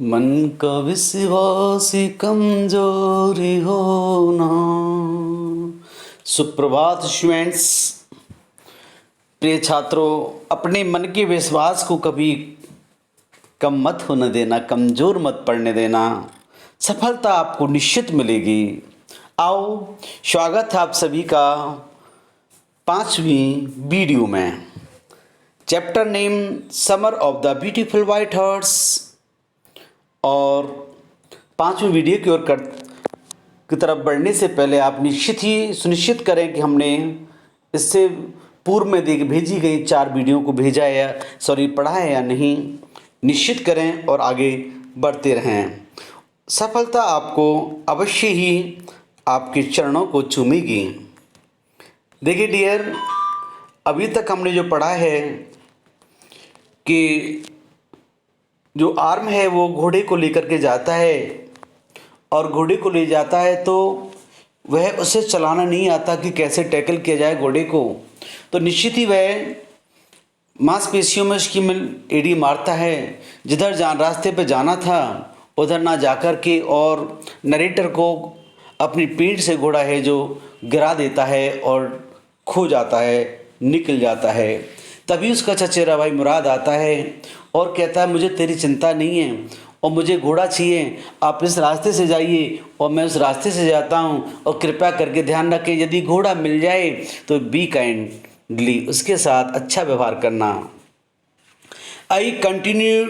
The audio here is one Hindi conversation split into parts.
मन का विश्वास ही कमजोरी होना। सुप्रभात स्टूडेंट्स, प्रिय छात्रों, अपने मन के विश्वास को कभी कम मत होने देना, कमजोर मत पड़ने देना। सफलता आपको निश्चित मिलेगी। आओ, स्वागत है आप सभी का 5वीं वीडियो में। Chapter name summer of the beautiful white horse. और 5वीं वीडियो की तरफ बढ़ने से पहले आप निश्चित ही सुनिश्चित करें कि हमने इससे पूर्व में भेजी गई 4 वीडियो को पढ़ा है या नहीं। निश्चित करें और आगे बढ़ते रहें। सफलता आपको अवश्य ही आपके चरणों को चूमेगी। देखिए डियर, अभी तक हमने जो पढ़ा है कि जो आर्म है वो घोड़े को लेकर के जाता है, और घोड़े को ले जाता है तो वह उसे चलाना नहीं आता कि कैसे टैकल किया जाए घोड़े को। तो निश्चित ही वह मांसपेशियों में उसकी एड़ी मारता है। जिधर रास्ते पे जाना था उधर ना जाकर के, और नरेटर को अपनी पीठ से घोड़ा है जो गिरा देता है और खो जाता है, निकल जाता है। तभी उसका चचेरा भाई मुराद आता है और कहता है मुझे तेरी चिंता नहीं है और मुझे घोड़ा चाहिए, आप इस रास्ते से जाइए और मैं उस रास्ते से जाता हूँ, और कृपया करके ध्यान रखें यदि घोड़ा मिल जाए तो बी काइंडली, उसके साथ अच्छा व्यवहार करना। I continue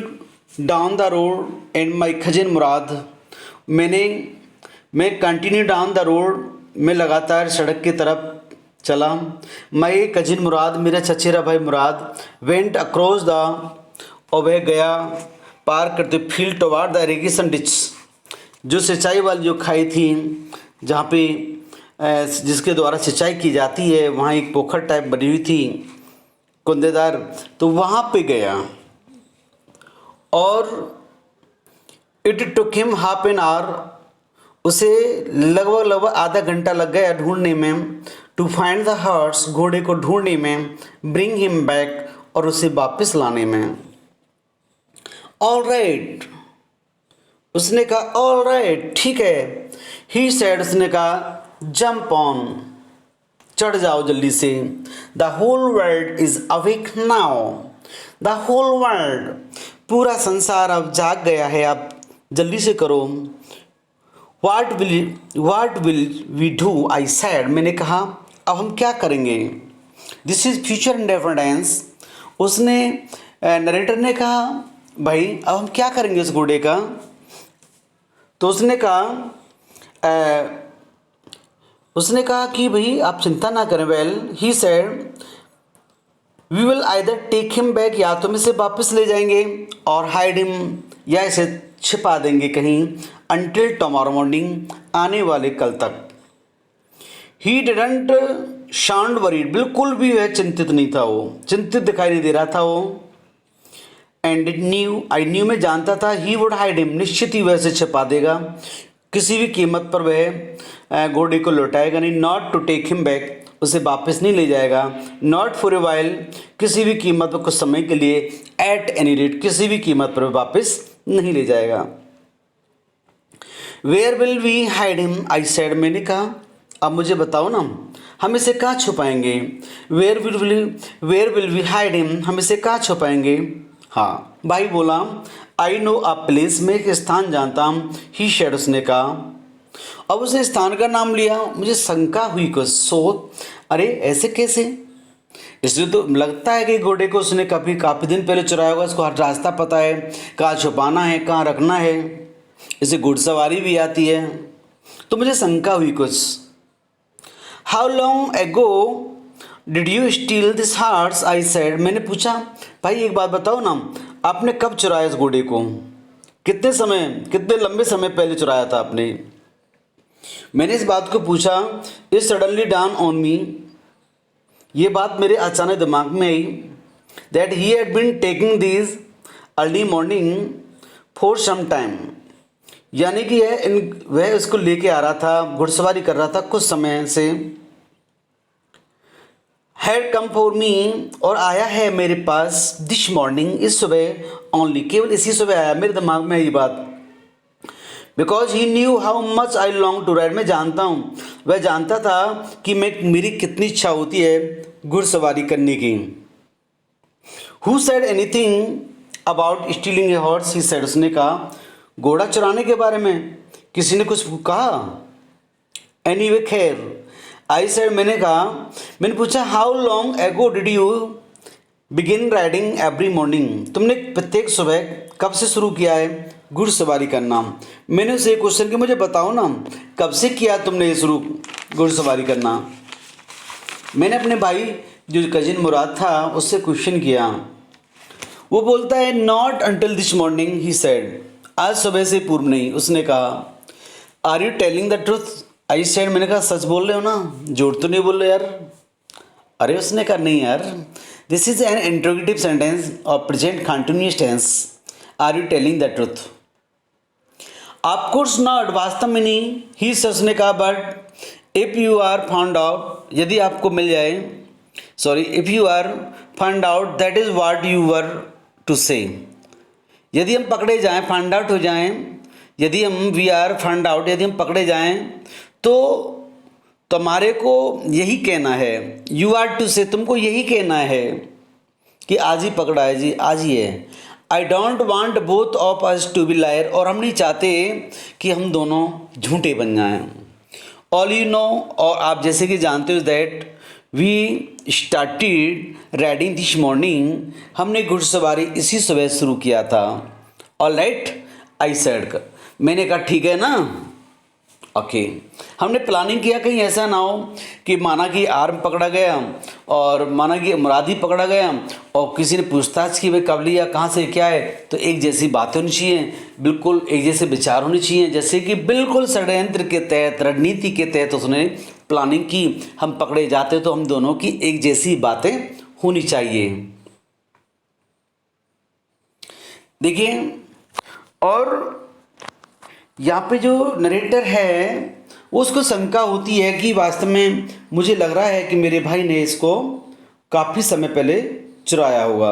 down the road and my cousin Murad. मैं कंटिन्यू डाउन द रोड में लगातार सड़क की तरफ चला। माई कजिन मुराद, मेरा चचेरा भाई मुराद, वेंट अक्रॉस द, और वह गया पार करते field toward the irrigation ditch, जो सिंचाई वाली जो खाई थी, जहाँ पे जिसके द्वारा सिंचाई की जाती है, वहाँ एक पोखर टाइप बनी हुई थी कुंदेदार, तो वहाँ पे गया। और it took him half an hour, उसे लगभग आधा घंटा लग गया ढूंढने में। टू फाइंड द हॉर्स, घोड़े को ढूंढने में। ब्रिंग हिम बैक, और उसे वापस लाने में। ऑल राइट, उसने कहा ऑल राइट, ठीक है। ही सेड, उसने कहा जंप ऑन, चढ़ जाओ जल्दी से। The whole world is awake now, the whole world, पूरा संसार अब जाग गया है, आप जल्दी से करो। What will we do? I said, मैंने कहा अब हम क्या करेंगे। This is future indefinite tense। उसने नरेटर ने कहा भाई अब हम क्या करेंगे उस घोड़े का। तो उसने कहा कि भाई आप चिंता ना करें। Well he said we will either take him back, या तो हम इसे वापस ले जाएंगे, और हाइड हिम, या इसे छिपा देंगे कहीं, अंटिल टुमारो मॉर्निंग, आने वाले कल तक। ही डिडंट साउंड वरीड, बिल्कुल भी वह चिंतित नहीं था, वो चिंतित दिखाई नहीं दे रहा था वो। एंड आई न्यू, मैं जानता था, ही वुड हाइड हिम, निश्चित ही वह से छिपा देगा, किसी भी कीमत पर वह घोड़े को लौटाएगा नहीं। Not to take him back, उसे वापस नहीं ले जाएगा। नॉट फॉर ए वाइल, किसी भी कीमत पर, कुछ समय के लिए। एट एनी रेट, किसी भी कीमत पर वापस नहीं ले जाएगा। Where will we hide him, I said, मैंने कहा अब मुझे बताओ ना हम इसे कहाँ छुपाएंगे। Where will we hide him, हम इसे कहाँ छुपाएंगे। हाँ भाई बोला, आई नो अ प्लेस, मैं एक स्थान जानता हूँ। ही शेड, उसने कहा। अब उसने स्थान का नाम लिया, मुझे शंका हुई कुछ। अरे ऐसे कैसे, इसलिए तो लगता है कि घोड़े को उसने काफ़ी दिन पहले चुराया होगा, उसको हर रास्ता पता है, कहाँ छुपाना है, कहाँ रखना है, इसे घुड़सवारी भी आती है। तो मुझे शंका हुई कुछ। How long ago did you steal this horse, I said, मैंने पूछा भाई एक बात बताओ ना, आपने कब चुराया इस घोड़े को, कितने लंबे समय पहले चुराया था आपने। मैंने इस बात को पूछा। It suddenly dawned on me, ये बात मेरे अचानक दिमाग में आई। That he had been taking this early morning for some time, यानी कि वह उसको लेके आ रहा था, घुड़सवारी कर रहा था कुछ समय से। हैड कम फॉर मी, और आया है मेरे पास, दिस मॉर्निंग, इस सुबह, ओनली, केवल इसी सुबह आया मेरे दिमाग में ये बात। Because he knew how much I long to ride, मैं जानता हूँ, वह जानता था कि मेरी कितनी इच्छा होती है घुड़सवारी करने की। Who said anything about stealing a horse, he said, उसने कहा घोड़ा चुराने के बारे में किसी ने कुछ कहा। एनीवे खैर, आई सेड, मैंने पूछा, how long ago did you begin riding every morning, तुमने प्रत्येक सुबह कब से शुरू किया है घुड़सवारी करना। मैंने उसे एक क्वेश्चन किया, मुझे बताओ ना कब से किया तुमने ये शुरू घुड़सवारी करना। मैंने अपने भाई जो कजिन मुराद था उससे क्वेश्चन किया। वो बोलता है not until this morning, he said, आज सुबह से पूर्व नहीं। उसने कहा are you telling the truth, I said, मैंने कहा सच बोल रहे हो ना, झूठ तो नहीं बोल रहे यार। अरे उसने कहा नहीं यार, this is an interrogative sentence और present continuous tense, are you telling the truth. Of course not, वास्तव में नहीं, ही उसने कहा, but if you are found out, यदि आपको मिल जाए, sorry, if you are found out that is what you were to say, यदि हम पकड़े जाएं, फाइंड आउट हो जाएं, यदि हम वी आर फाइंड आउट, यदि हम पकड़े जाएं तो तुम्हारे को यही कहना है, यू आर टू से, तुमको यही कहना है कि आज ही पकड़ा है जी, आज ही है। I don't want both of us to be liar, और हम नहीं चाहते कि हम दोनों झूठे बन जाएं। ऑल यू नो, और आप जैसे कि जानते हो, that we started riding this morning, हमने घुड़सवारी इसी सुबह शुरू किया था। ऑल राइट, आई सेड, मैंने कहा ठीक है ना, ओके। हमने प्लानिंग किया कहीं ऐसा ना हो कि माना कि आर्म पकड़ा गया और माना कि मुरादी पकड़ा गया और किसी ने पूछताछ की भाई कब लिया, कहाँ से, क्या है, तो एक जैसी बातें होनी चाहिए, बिल्कुल एक जैसे विचार होने चाहिए, जैसे कि बिल्कुल षड्यंत्र के तहत, रणनीति के तहत उसने प्लानिंग की। हम पकड़े जाते तो हम दोनों की एक जैसी बातें होनी चाहिए। देखिए, और यहाँ पे जो नरेटर है उसको शंका होती है कि वास्तव में मुझे लग रहा है कि मेरे भाई ने इसको काफ़ी समय पहले चुराया होगा।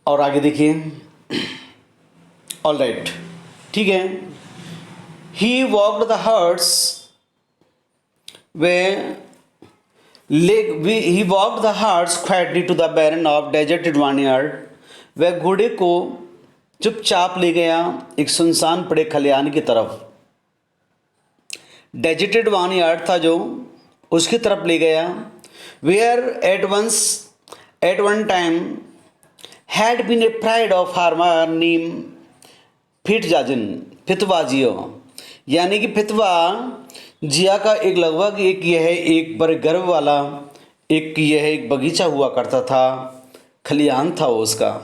और आगे देखिए, ऑल राइट, ठीक है। He walked the horse he walked the horse quietly to the barn of deserted vineyard, वह घोड़े को चुपचाप ले गया एक सुनसान पड़े खलिहान की तरफ। डेजर्टेड वाइनयार्ड था जो, उसकी तरफ ले गया। Where at one time had been a pride of farmer name फिटजाजन, फितवा जियो, यानी कि फितवा जिया का एक लगभग एक बड़े गर्व वाला एक बगीचा हुआ करता था, खलिहान था वो उसका।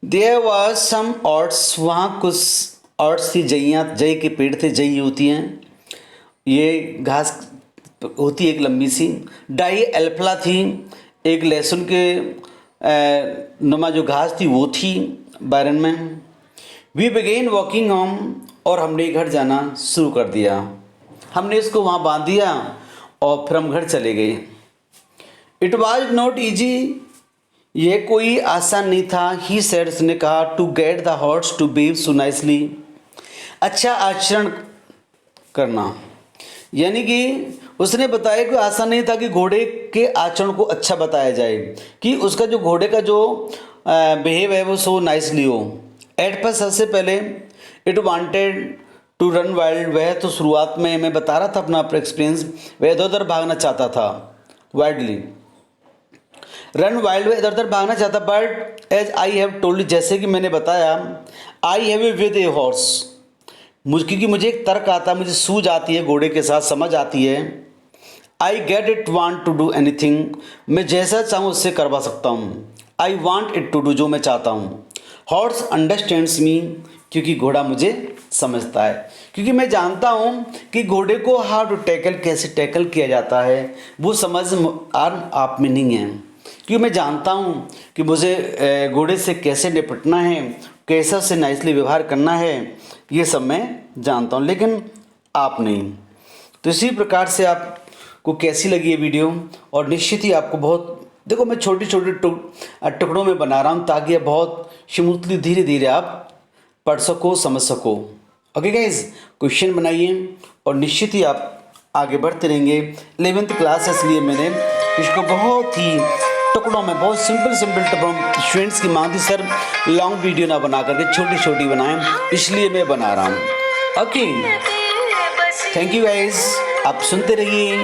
देयर वॉज सम ऑट्स, वहाँ कुछ ऑट्स थी, जइयाँ, जई के पेड़ थे, जई होती हैं, ये घास होती है एक लंबी सी। डाई एल्फला थी, एक लहसुन के नुमा जो घास थी वो थी बैरन में। वी बिगेन वॉकिंग होम, और हमने घर जाना शुरू कर दिया। हमने इसको वहाँ बांध दिया और फिर हम घर चले गए। इट वॉज नॉट ईजी, ये कोई आसान नहीं था। ही सेड, उसने कहा, to get the horse to behave so nicely, अच्छा आचरण करना, यानी कि उसने बताया कि आसान नहीं था कि घोड़े के आचरण को अच्छा बताया जाए, कि उसका जो घोड़े का जो बिहेव है वो सो नाइसली हो। एट फर्स्ट, सबसे पहले, it wanted to run wild, वह तो शुरुआत में मैं बता रहा था अपना एक्सपीरियंस, वह इधर उधर भागना चाहता था, वाइल्डली रन वाइल्ड, वह इधर उधर भागना चाहता। But as I have told, जैसे कि मैंने बताया, I have a with a horse, क्योंकि मुझे एक तर्क आता है, मुझे सूझ आती है घोड़े के साथ, समझ आती है। I get it want to do anything, मैं जैसा चाहूँ उससे करवा सकता हूँ। I want it to do, जो मैं चाहता हूँ। हॉर्स अंडरस्टैंड्स मी, क्योंकि घोड़ा मुझे समझता है, क्योंकि मैं जानता हूँ कि घोड़े को हाउ टू टैकल, कैसे टैकल किया जाता है, वो समझ आप में नहीं है, क्योंकि मैं जानता हूँ कि मुझे घोड़े से कैसे निपटना है, कैसा से नाइसली व्यवहार करना है, ये सब मैं जानता हूँ, लेकिन आप नहीं। तो इसी प्रकार से आप को कैसी लगी ये वीडियो, और निश्चित ही आपको बहुत, देखो मैं छोटे छोटे टुकड़ों में बना रहा हूँ ताकि ये बहुत स्मूथली धीरे धीरे आप पढ़ सको, समझ सको। ओके गाइज, क्वेश्चन बनाइए और निश्चित ही आप आगे बढ़ते रहेंगे। 11th क्लास है इसलिए मैंने इसको बहुत ही टुकड़ों में, बहुत सिंपल स्टूडेंट्स की मांग थी सर लॉन्ग वीडियो ना बना करके छोटी छोटी बनाएं, इसलिए मैं बना रहा हूँ। ओके, थैंक यू गाइज, आप सुनते रहिए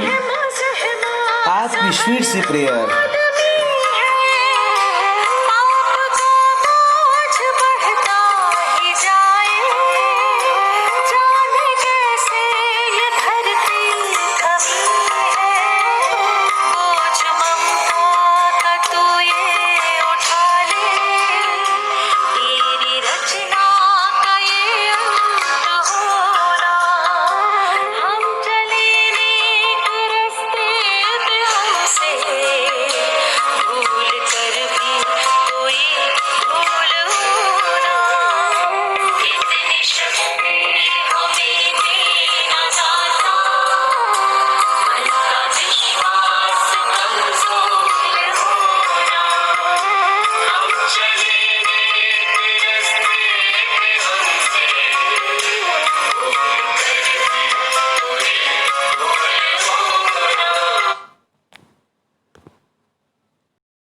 आपकी स्वीट सी प्रेयर।